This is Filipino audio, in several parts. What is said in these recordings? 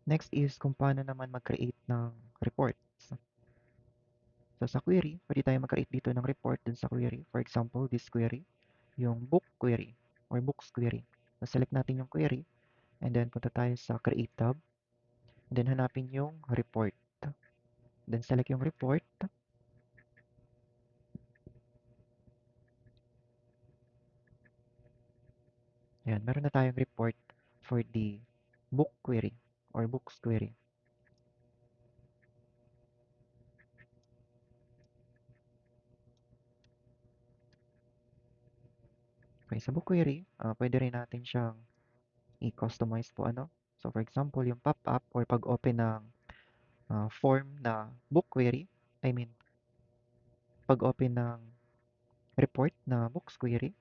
Next is kung paano naman mag-create ng reports. So sa query, pwede tayo mag-create dito ng report dun sa query. For example, this query, yung book query or books query. So select natin yung query and then punta tayo sa create tab. And then hanapin yung report. Then select yung report. Ayan, meron na tayong report for the book query or books query. Okay, sa book query, pwede rin natin siyang i-customize po ano. So for example, yung pop-up or pag-open ng form na book query, I mean, pag-open ng report na books query,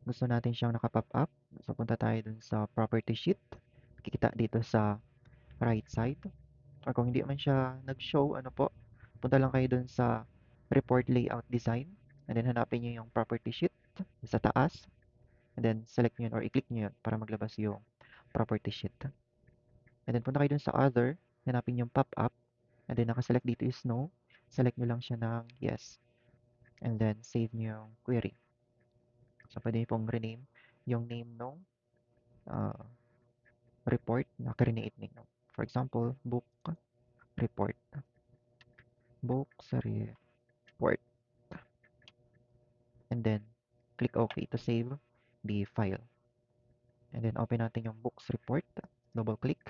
gusto natin siyang naka-pop up. So punta tayo dun sa property sheet. Kikita dito sa right side. Or kung hindi man siya nag-show, ano po, punta lang kayo dun sa report layout design. And then hanapin nyo yung property sheet sa taas. And then select nyo yun or i-click nyo yun para maglabas yung property sheet. And then punta kayo dun sa other. Hanapin yung pop-up. And then nakaselect dito is no. Select nyo lang siya ng yes. And then save nyo yung query. So pwede nyo pong rename yung name nung uh, report na create ninyo. For example, book report. Books report. And then click OK to save the file. And then open natin yung books report. Double click.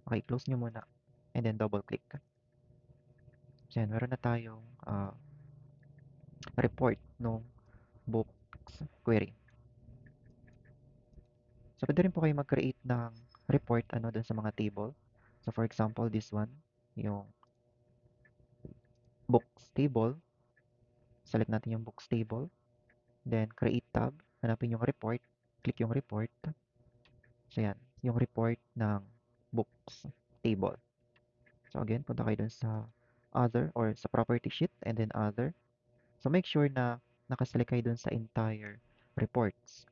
Okay, close nyo muna. And then double click. So yan, meron na tayong report nung books query. So pwede rin po kayo mag-create ng report ano dun sa mga table. So for example, this one, yung books table. Select natin yung books table. Then create tab. Hanapin yung report. Click yung report. So yan, yung report ng books table. So again, punta kayo dun sa other or sa property sheet and then other. So make sure na nakaselect kayo dun sa entire reports.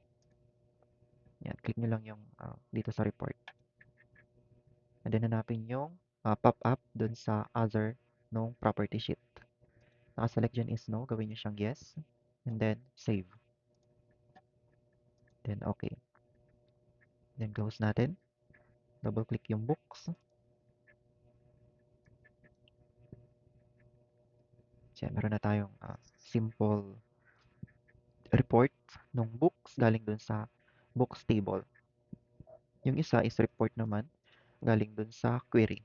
Yan, click nyo lang yung dito sa report. And then hanapin yung pop-up dun sa other nung property sheet. Nakaselect dyan is no, gawin nyo siyang yes. And then save. Then okay. Then close natin. Double click yung books. So yan, meron na tayong simple report ng books galing dun sa books table. Yung isa is report naman galing dun sa query.